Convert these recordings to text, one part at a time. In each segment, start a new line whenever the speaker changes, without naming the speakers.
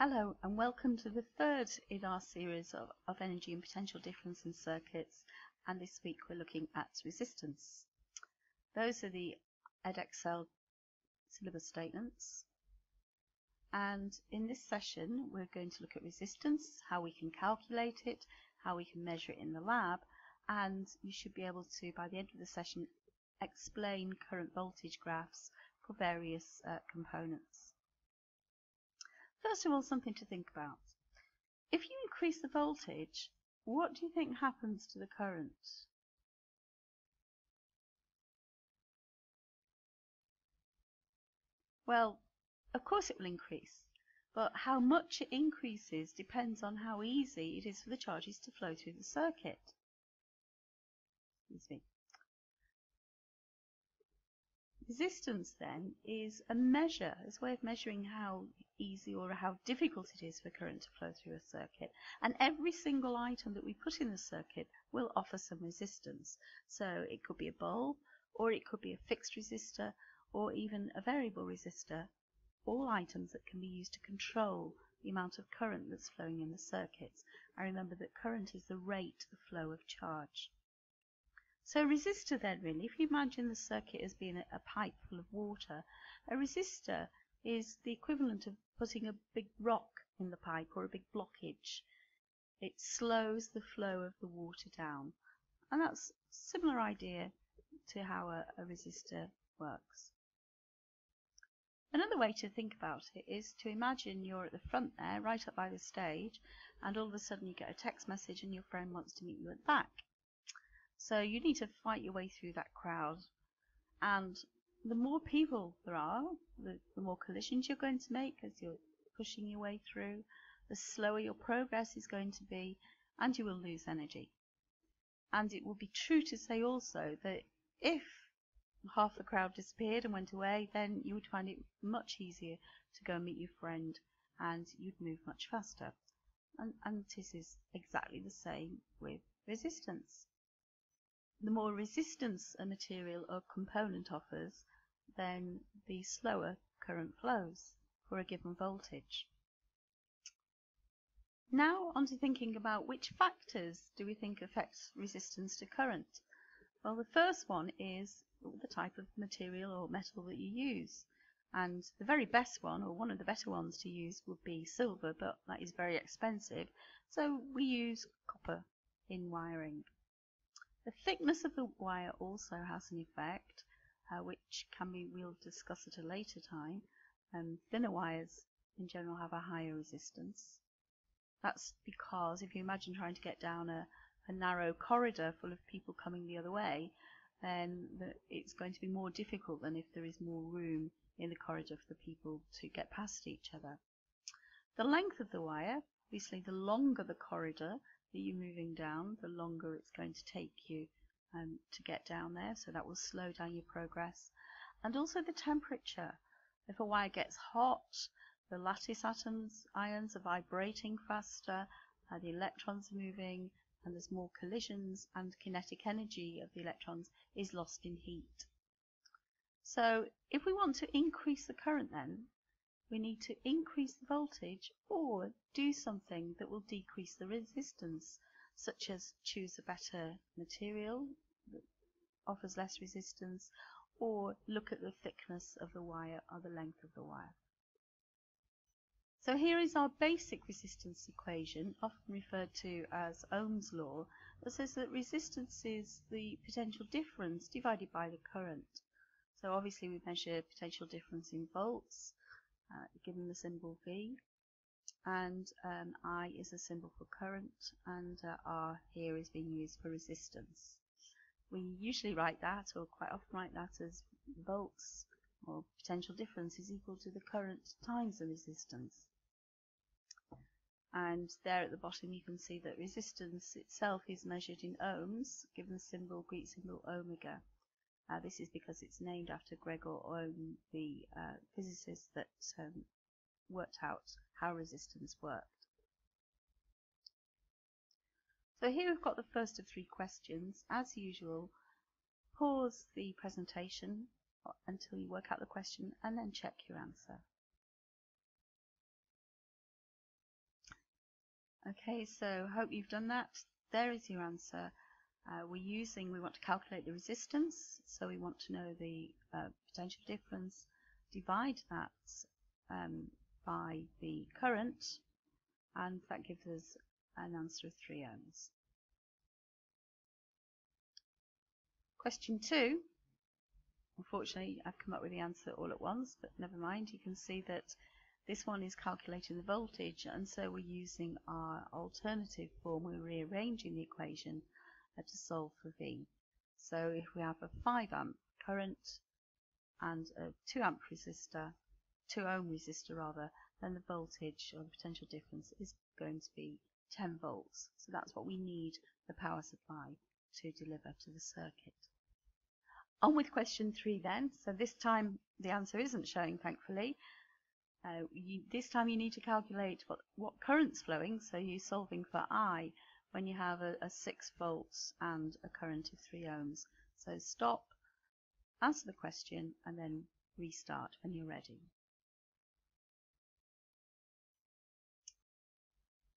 Hello and welcome to the third in our series of energy and potential difference in circuits, and this week we're looking at resistance. Those are the Edexcel syllabus statements, and in this session we're going to look at resistance, how we can calculate it, how we can measure it in the lab, and you should be able to, by the end of the session, explain current voltage graphs for various components. First of all, something to think about. If you increase the voltage, what do you think happens to the current? Well, of course it will increase, but how much it increases depends on how easy it is for the charges to flow through the circuit. Excuse me. Resistance then is a measure, it's a way of measuring how easy or how difficult it is for current to flow through a circuit, and every single item that we put in the circuit will offer some resistance. So it could be a bulb, or it could be a fixed resistor, or even a variable resistor, all items that can be used to control the amount of current that's flowing in the circuits. And remember that current is the rate of flow of charge. So a resistor then, really, if you imagine the circuit as being a pipe full of water, a resistor is the equivalent of putting a big rock in the pipe or a big blockage. It slows the flow of the water down, and that's a similar idea to how a resistor works. Another way to think about it is to imagine you're at the front there, right up by the stage, and all of a sudden you get a text message and your friend wants to meet you at the back. So you need to fight your way through that crowd, and the more people there are, the more collisions you're going to make as you're pushing your way through, the slower your progress is going to be, and you will lose energy. And it will be true to say also that if half the crowd disappeared and went away, then you would find it much easier to go and meet your friend, and you'd move much faster. And this is exactly the same with resistance. The more resistance a material or component offers, then the slower current flows for a given voltage. Now on to thinking about which factors do we think affect resistance to current. Well, the first one is the type of material or metal that you use. And the very best one, or one of the better ones to use, would be silver, but that is very expensive. So we use copper in wiring. The thickness of the wire also has an effect, which we'll discuss at a later time. Thinner wires in general have a higher resistance. That's because if you imagine trying to get down a narrow corridor full of people coming the other way, then it's going to be more difficult than if there is more room in the corridor for the people to get past each other. The length of the wire, obviously the longer the corridor that you're moving down, the longer it's going to take you to get down there, so that will slow down your progress. And also the temperature. If a wire gets hot, the lattice ions are vibrating faster, the electrons are moving, and there's more collisions, and kinetic energy of the electrons is lost in heat. So if we want to increase the current, then we need to increase the voltage or do something that will decrease the resistance, such as choose a better material that offers less resistance, or look at the thickness of the wire or the length of the wire. So here is our basic resistance equation, often referred to as Ohm's law, that says that resistance is the potential difference divided by the current. So obviously we measure potential difference in volts, given the symbol V, and I is a symbol for current, and R here is being used for resistance. We usually write that, or quite often write that, as volts, or potential difference, is equal to the current times the resistance. And there at the bottom you can see that resistance itself is measured in ohms, given the Greek symbol omega. This is because it's named after Gregor Ohm, the physicist that worked out how resistance worked. So here we've got the first of 3 questions. As usual, pause the presentation until you work out the question and then check your answer. Okay, so hope you've done that. There is your answer. We want to calculate the resistance, so we want to know the potential difference, divide that by the current, and that gives us an answer of 3 ohms. Question 2. Unfortunately, I've come up with the answer all at once, but never mind. You can see that this one is calculating the voltage, and so we're using our alternative form. We're rearranging the equation to solve for V. So if we have a 5 amp current and a 2 amp resistor, 2 ohm resistor rather, then the voltage or the potential difference is going to be 10 volts. So that's what we need the power supply to deliver to the circuit. On with question 3 then. So this time the answer isn't showing, thankfully. This time you need to calculate what current's flowing, so you're solving for I when you have a 6 volts and a current of 3 ohms. So stop, answer the question, and then restart when you're ready.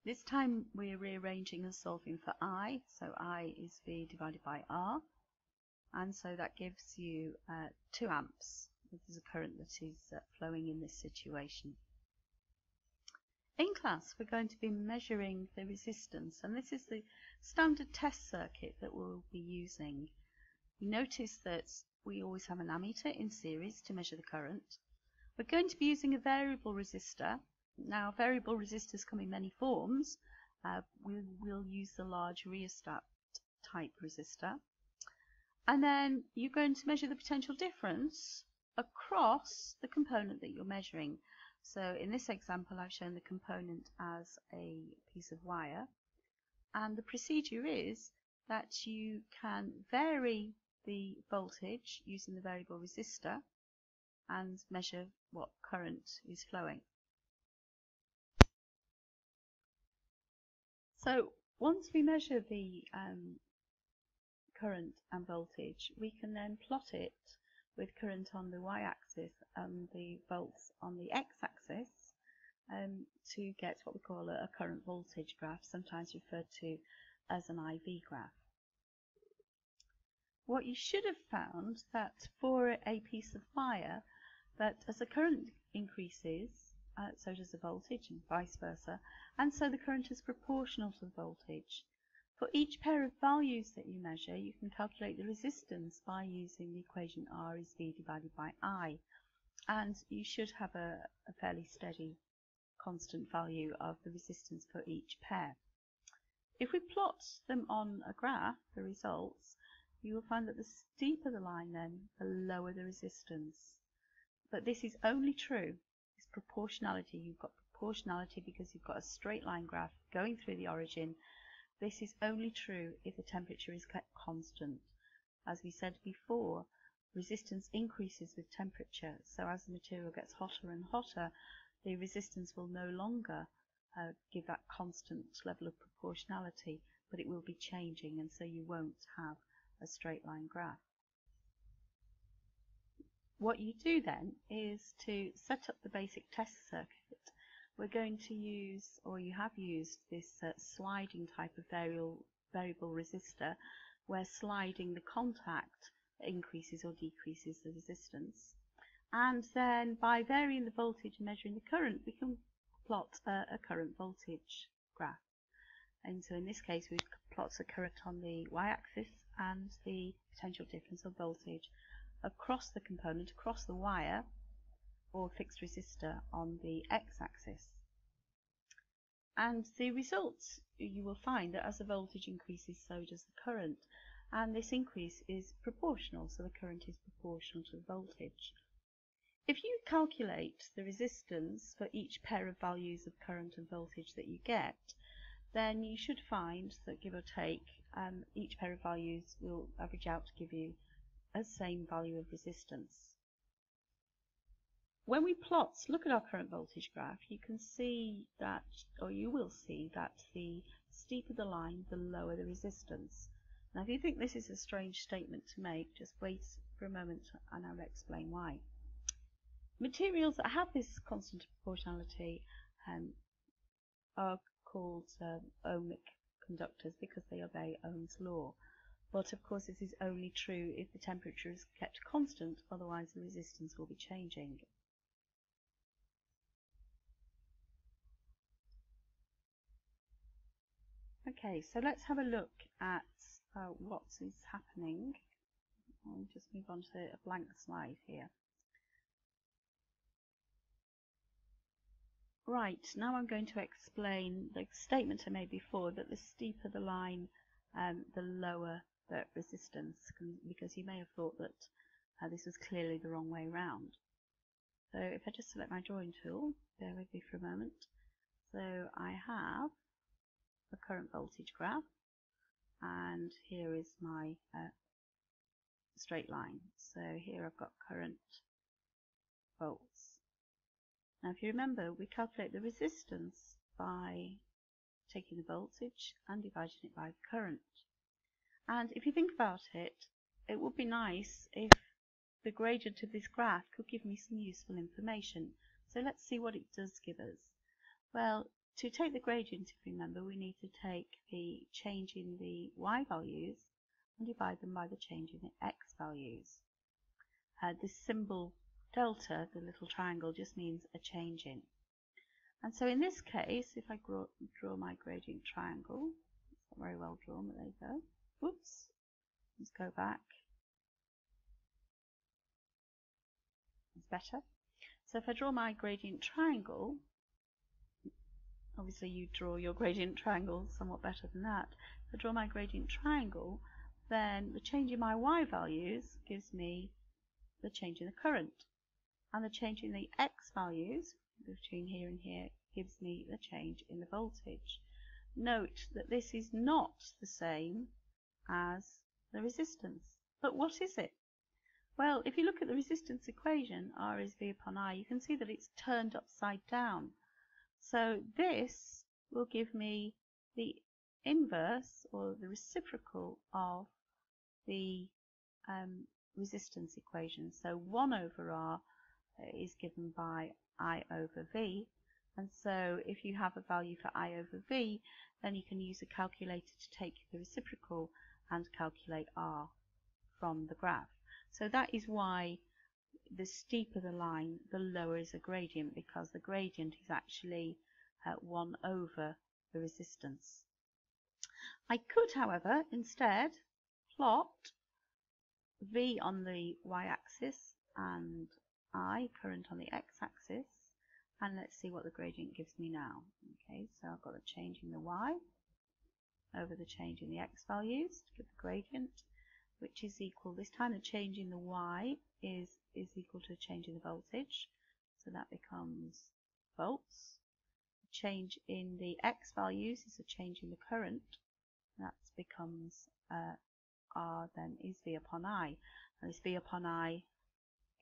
This time we're rearranging and solving for I, so I is V divided by R, and so that gives you 2 amps. This is a current that is flowing in this situation. In class we're going to be measuring the resistance, and this is the standard test circuit that we'll be using. You notice that we always have an ammeter in series to measure the current. We're going to be using a variable resistor. Now variable resistors come in many forms. We'll use the large rheostat type resistor. And then you're going to measure the potential difference across the component that you're measuring. So in this example I've shown the component as a piece of wire, and the procedure is that you can vary the voltage using the variable resistor and measure what current is flowing. So once we measure the current and voltage, we can then plot it with current on the y-axis and the volts on the x-axis to get what we call a current voltage graph, sometimes referred to as an IV graph. What you should have found that for a piece of wire, that as the current increases, so does the voltage, and vice versa, and so the current is proportional to the voltage. For each pair of values that you measure, you can calculate the resistance by using the equation R is V divided by I, and you should have a fairly steady constant value of the resistance for each pair. If we plot them on a graph, the results, you will find that the steeper the line then, the lower the resistance. But this is only true, it's proportionality. You've got proportionality because you've got a straight line graph going through the origin. This is only true if the temperature is kept constant. As we said before, resistance increases with temperature, so as the material gets hotter and hotter, the resistance will no longer give that constant level of proportionality, but it will be changing, and so you won't have a straight line graph. What you do then is to set up the basic test circuit. We're going to use, or you have used, this sliding type of variable resistor, where sliding the contact increases or decreases the resistance. And then by varying the voltage and measuring the current, we can plot a current voltage graph. And so in this case we plot the current on the y-axis and the potential difference of voltage across the component, across the wire or fixed resistor on the x-axis. And the results, you will find that as the voltage increases, so does the current, and this increase is proportional, so the current is proportional to the voltage. If you calculate the resistance for each pair of values of current and voltage that you get, then you should find that, give or take, each pair of values will average out to give you a same value of resistance. When we look at our current voltage graph, you can see that, or you will see that the steeper the line, the lower the resistance. Now if you think this is a strange statement to make, just wait for a moment and I'll explain why. Materials that have this constant proportionality are called ohmic conductors because they obey Ohm's law. But of course this is only true if the temperature is kept constant, otherwise the resistance will be changing. Okay, so let's have a look at what is happening. I'll just move on to a blank slide here. Right, now I'm going to explain the statement I made before, that the steeper the line, the lower the resistance, because you may have thought that this was clearly the wrong way round. So if I just select my drawing tool, bear with me for a moment. So I have a current voltage graph, and here is my straight line. So here I've got current, volts. Now if you remember, we calculate the resistance by taking the voltage and dividing it by the current. And if you think about it, it would be nice if the gradient of this graph could give me some useful information. So let's see what it does give us. Well, to take the gradient, if you remember, we need to take the change in the y values and divide them by the change in the x values. This symbol delta, the little triangle, just means a change in. And so in this case, if I draw my gradient triangle, it's not very well drawn, but there you go. Oops, let's go back. It's better. So if I draw my gradient triangle, obviously you draw your gradient triangle somewhat better than that. If I draw my gradient triangle, then the change in my y values gives me the change in the current. And the change in the x values, between here and here, gives me the change in the voltage. Note that this is not the same as the resistance. But what is it? Well, if you look at the resistance equation, R is V upon I, you can see that it's turned upside down. So this will give me the inverse, or the reciprocal, of the resistance equation. So 1 over R is given by I over V, and so if you have a value for I over V, then you can use a calculator to take the reciprocal and calculate R from the graph. So that is why the steeper the line, the lower is the gradient, because the gradient is actually 1 over the resistance. I could, however, instead plot V on the y-axis and I, current, on the x-axis, and let's see what the gradient gives me now. Okay, so I've got the change in the y over the change in the x values to give the gradient, which is equal, this time the change in the y is equal to the change in the voltage, so that becomes volts. The change in the x values is a change in the current, that becomes R then is V upon I, and this V upon I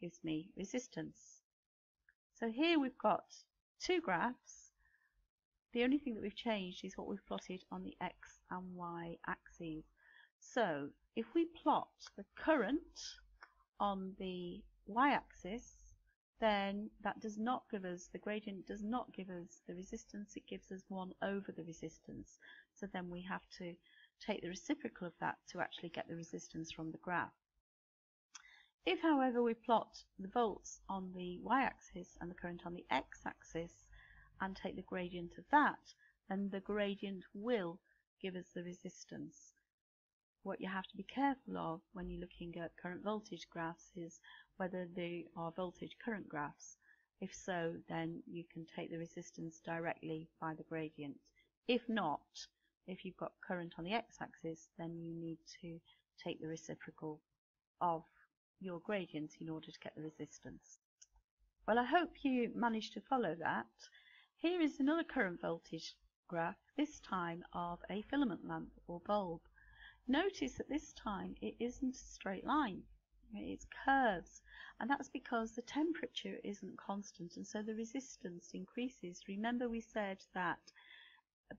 gives me resistance. So here we've got two graphs. The only thing that we've changed is what we've plotted on the x and y axes. So if we plot the current on the y-axis, then that does not give us, the gradient does not give us the resistance, it gives us 1 over the resistance. So then we have to take the reciprocal of that to actually get the resistance from the graph. If, however, we plot the volts on the y-axis and the current on the x-axis and take the gradient of that, then the gradient will give us the resistance. What you have to be careful of when you're looking at current voltage graphs is whether they are voltage current graphs. If so, then you can take the resistance directly by the gradient. If not, if you've got current on the x-axis, then you need to take the reciprocal of your gradient in order to get the resistance. Well, I hope you managed to follow that. Here is another current voltage graph, this time of a filament lamp or bulb. Notice that this time it isn't a straight line, it's curves, and that's because the temperature isn't constant, and so the resistance increases. Remember, we said that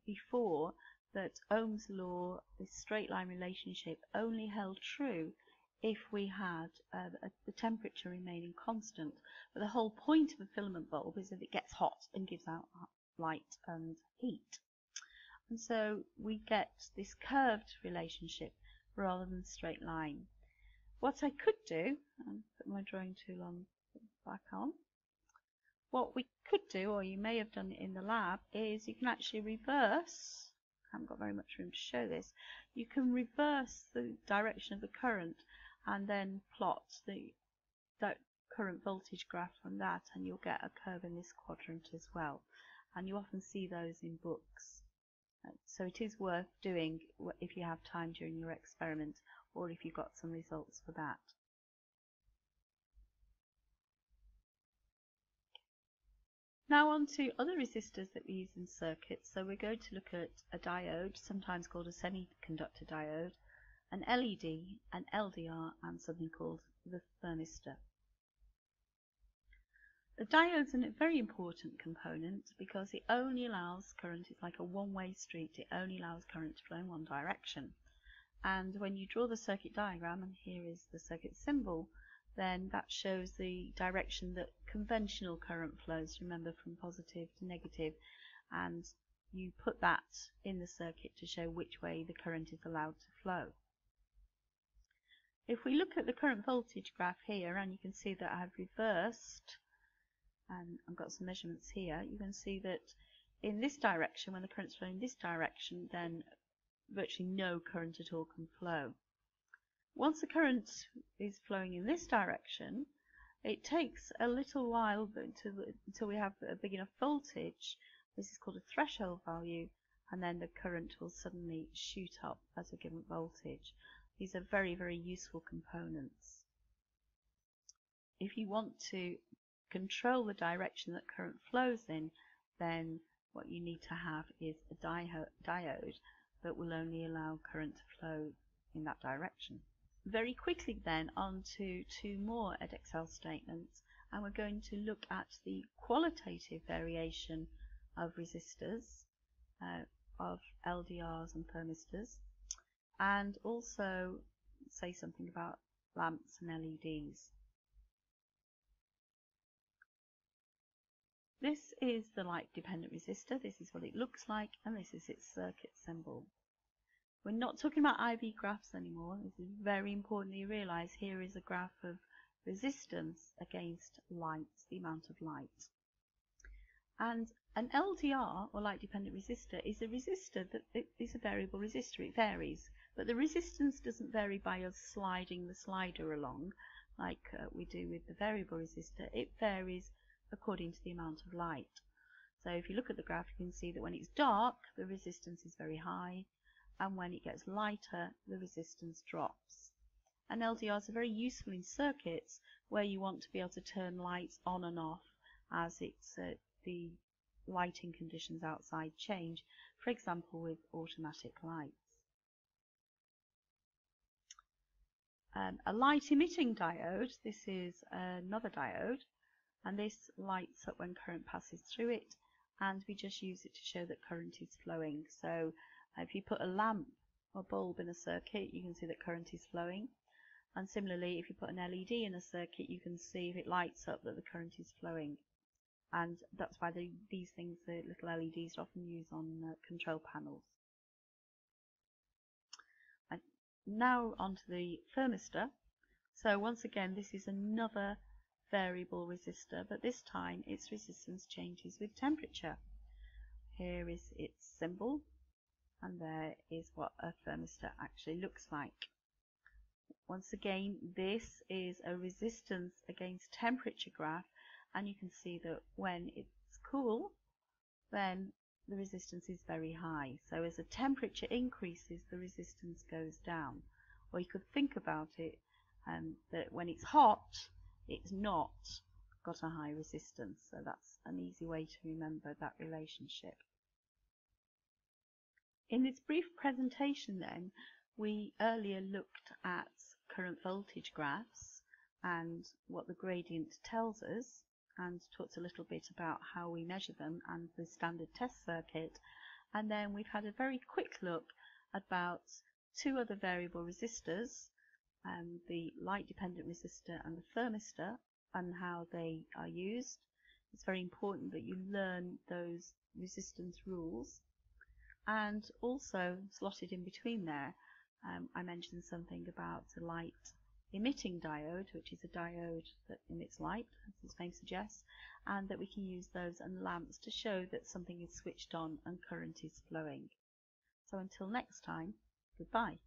before that Ohm's law, this straight line relationship, only held true if we had the temperature remaining constant. But the whole point of a filament bulb is that it gets hot and gives out light and heat. and so we get this curved relationship rather than straight line. What I could do, and put my drawing tool on back on, what we could do, or you may have done it in the lab, is you can actually reverse. I haven't got very much room to show this. You can reverse the direction of the current and then plot the current voltage graph from that, and you'll get a curve in this quadrant as well. And you often see those in books. So it is worth doing if you have time during your experiment, or if you've got some results for that. Now on to other resistors that we use in circuits. So we're going to look at a diode, sometimes called a semiconductor diode, an LED, an LDR, and something called the thermistor. The diode is a very important component because it only allows current, it's like a one-way street, it only allows current to flow in one direction. And when you draw the circuit diagram, and here is the circuit symbol, then that shows the direction that conventional current flows, remember, from positive to negative, and you put that in the circuit to show which way the current is allowed to flow. If we look at the current voltage graph here, and you can see that I have reversed, and I've got some measurements here, you can see that in this direction, when the current's flowing in this direction, then virtually no current at all can flow. Once the current is flowing in this direction, it takes a little while until we have a big enough voltage. This is called a threshold value, and then the current will suddenly shoot up at a given voltage. These are very, very useful components. If you want to control the direction that current flows in, then what you need to have is a diode that will only allow current to flow in that direction. Very quickly then on to two more Edexcel statements, and we're going to look at the qualitative variation of resistors, of LDRs and thermistors, and also say something about lamps and LEDs. This is the light dependent resistor, this is what it looks like, and this is its circuit symbol. We're not talking about IV graphs anymore. This is very important that you realise here is a graph of resistance against light, the amount of light. And an LDR, or light dependent resistor, is a resistor that is a variable resistor. It varies, but the resistance doesn't vary by us sliding the slider along like we do with the variable resistor. It varies according to the amount of light. So if you look at the graph, you can see that when it's dark, the resistance is very high, and when it gets lighter, the resistance drops. And LDRs are very useful in circuits where you want to be able to turn lights on and off as the lighting conditions outside change, for example with automatic lights. A light emitting diode, this is another diode, and this lights up when current passes through it, and we just use it to show that current is flowing. So if you put a lamp or bulb in a circuit, you can see that current is flowing. And similarly, if you put an LED in a circuit, you can see if it lights up that the current is flowing. And that's why these things, the little LEDs, are often used on control panels. And now onto the thermistor. So once again, this is another variable resistor, but this time its resistance changes with temperature. Here is its symbol, and there is what a thermistor actually looks like. Once again, this is a resistance against temperature graph, and you can see that when it's cool, then the resistance is very high. So as the temperature increases, the resistance goes down. Or you could think about it that when it's hot, it's not got a high resistance. So that's an easy way to remember that relationship. In this brief presentation then, we earlier looked at current voltage graphs and what the gradient tells us, and talked a little bit about how we measure them and the standard test circuit. And then we've had a very quick look about two other variable resistors, the light dependent resistor and the thermistor, and how they are used. It's very important that you learn those resistance rules. And also slotted in between there, I mentioned something about a light emitting diode, which is a diode that emits light, as its name suggests, and that we can use those and lamps to show that something is switched on and current is flowing. So until next time, goodbye.